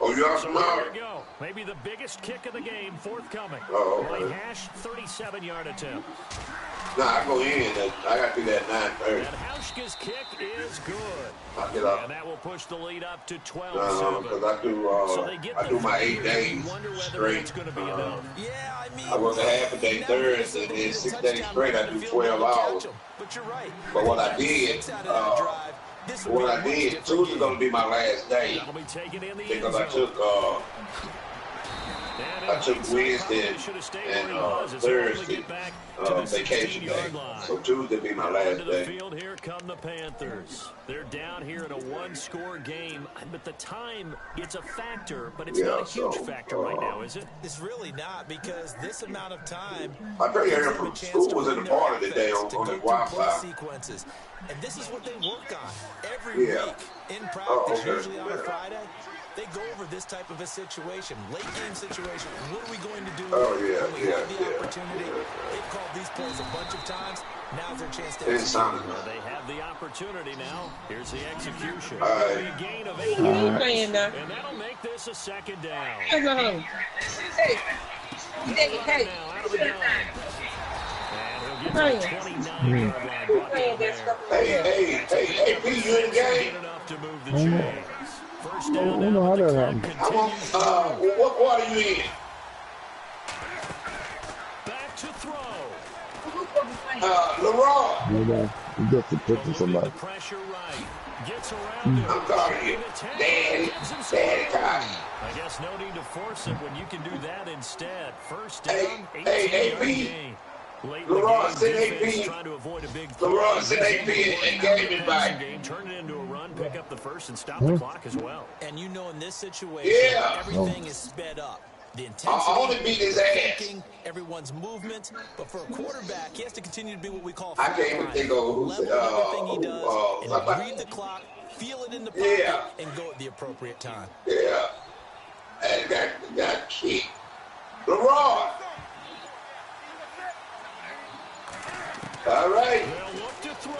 Oh, you are so smart. Here we go. Maybe the biggest kick of the game forthcoming. Oh, okay. Right hash, 37-yard attempt. Nah, I go in. I got to do that 9:30. And Hauschka's kick is good. I get up. And that will push the lead up to 12-7. No, because I do my 8 days straight. Yeah, I mean, I work a half a day Thursday, and then 6 days straight. I do 12 hours. But you're right. But what I did, Tuesday's gonna be my last day because I took Wednesday and Thursday vacation day. So Tuesday be my last day. Field, here come the Panthers. They're down here in a 1-score game, but the time, it's a factor, but it's not a huge factor right now, is it? It's really not, because this amount of time, I tell you, from school was in the party today on the Wi-Fi. Sequences. And this is what they work on every week in practice, usually on a Friday. They go over this type of a situation, late game situation. What are we going to do when we have the opportunity? They've called these plays a bunch of times. Now's their chance to execute. Well, they have the opportunity now. Here's the execution. A gain of 8. and that'll make this a 2nd down. Hey. Now out of the gun. And he'll get to the 29-yard line. Hey, P, you in the game? Enough to move the chains. First down. I don't know how that happened. What quarter are you in? Back to throw. LeRon. You got to put to somebody. Pressure right. Gets around it. I'm calling you. Daddy time. I guess no need to force it when you can do that instead. First down, hey, AP. LeRon, send AP. LeRon, send AP and game invite. Turn it into a run, pick up the first, and stop the clock as well. And you know, in this situation, everything is sped up. The intensity, I only beat his ass. Everyone's movement, but for a quarterback, he has to continue to be what we call. I can't even think of who said. Everything he does, and read the clock, feel it in the pocket, and go at the appropriate time. Yeah, and got kicked. LeRon. All right.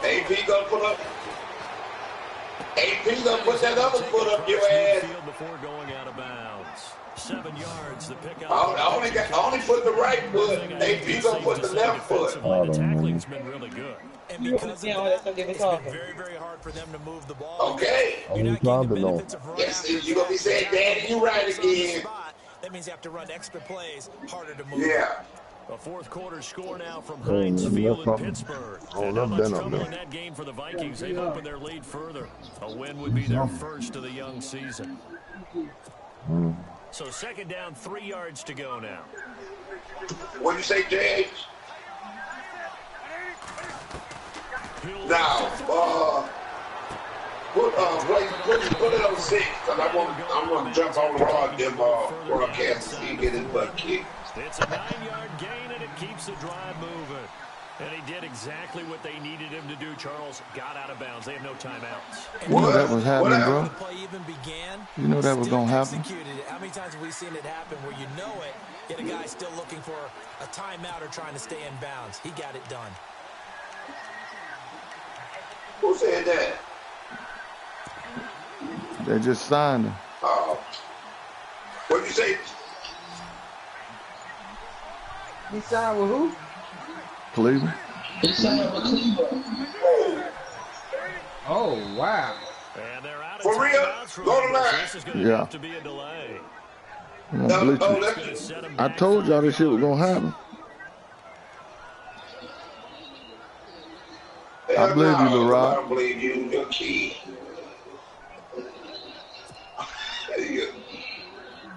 AP gonna put up. AP gonna put that other foot up your ass. Before going out of bounds. 7 yards. The pickup. I only put the right foot. AP gonna put the left foot. The tackling's been really good. And because of that, it's been very, very hard for them to move the ball. Okay. You're not getting the benefits of yes, you're gonna be saying, Daddy, you right again. That means you have to run extra plays, harder to move. Yeah. A fourth quarter score now from Heinz Field in Pittsburgh. And not much trouble in that game for the Vikings. They've opened their lead further. A win would be their first of the young season. So 2nd down, 3 yards to go now. What you say, James? Now, put it on 6, because I'm gonna jump on the broadcast and see get his butt kicked. It's a 9-yard gain, and it keeps the drive moving. And he did exactly what they needed him to do, Charles. Got out of bounds. They have no timeouts. You know that was happening, bro. The play even began, you know that was going to happen. How many times have we seen it happen where you know it, yet a guy's still looking for a timeout or trying to stay in bounds? He got it done. Who said that? They just signed him. What'd you say? He signed with who? Cleveland. He signed with Cleveland. Oh, wow. And they're out of For real? Go to line. This is going to have to be a delay. I told y'all this shit was going to happen. I believe you, LeRoy. I believe you. You're key.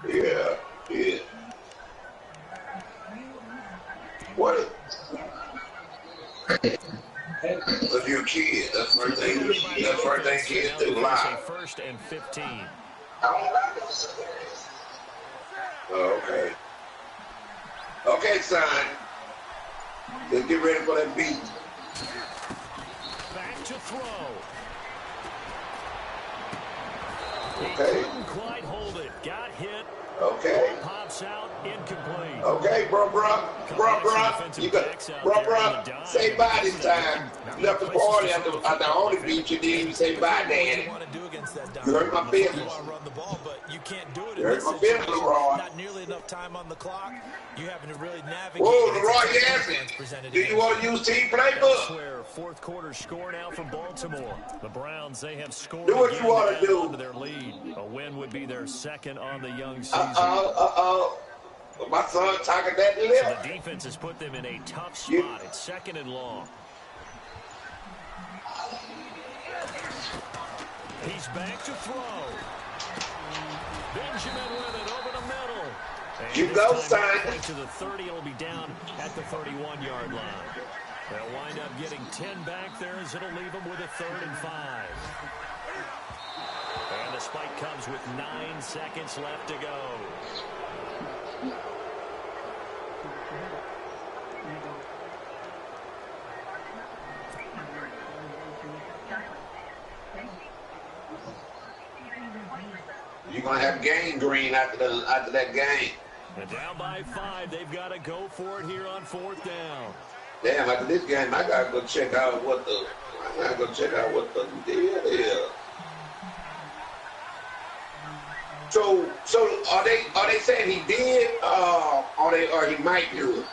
Yeah. What? Because you're a kid. That's the first thing kids do. Lie. First and 15. Okay. Okay, son. Let's get ready for that beat. Back to throw. Okay. He couldn't quite hold it. Got hit. Okay. Ball pops out. Incomplete. Okay, bro. You got, bro. Say bye this time. You left the party after the only beat you did. You say bye, Daddy. You hurt my feelings. You can't do it. You hurt my feelings, LeRoy. Not nearly enough time on the clock. You having to really navigate. Whoa, LeRoy Yancey. Do you want to use team playbook? Fourth quarter score now for Baltimore. The Browns, they have scored. Do what you want to do. Their lead. A win would be their second on the young season. My son talking that lip. So the defense has put them in a tough spot. It's second and long. He's back to throw. Benjamin with it over the middle. And you go, son. To the 30, it'll be down at the 31-yard line. They'll wind up getting 10 back there as it'll leave them with a 3rd and 5. And the spike comes with 9 seconds left to go. You're going to have gangrene after that game. And down by 5, they've got to go for it here on 4th down. Damn, after this game, I got to go check out what the deal is. So are they saying he did, or he might do it?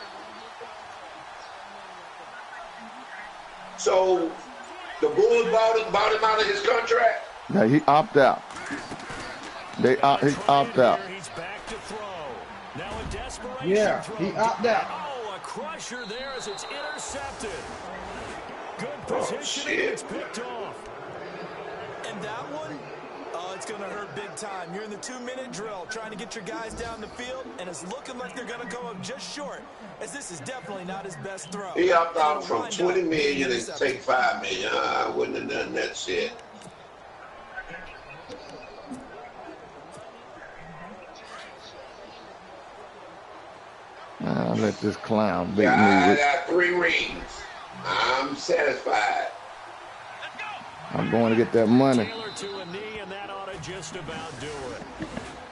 So the Bulls bought him out of his contract? Yeah, he opted out. He opted out. He's back to throw. Now a desperation throw. He opted out. Oh, a crusher there as it's intercepted. Good positioning. It's picked off. And that one, it's going to hurt big time. You're in the 2-minute drill trying to get your guys down the field, and it's looking like they're going to go up just short, as this is definitely not his best throw. He opted out from $20 million and take $5 million. I wouldn't have done that shit. I'll let this clown beat me. I got 3 rings. I'm satisfied. I'm going to get that money. Taylor to a knee, and that ought to just about do it.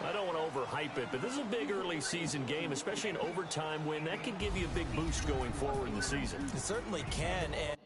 I don't want to overhype it, but this is a big early season game, especially an overtime win. That could give you a big boost going forward in the season. It certainly can. And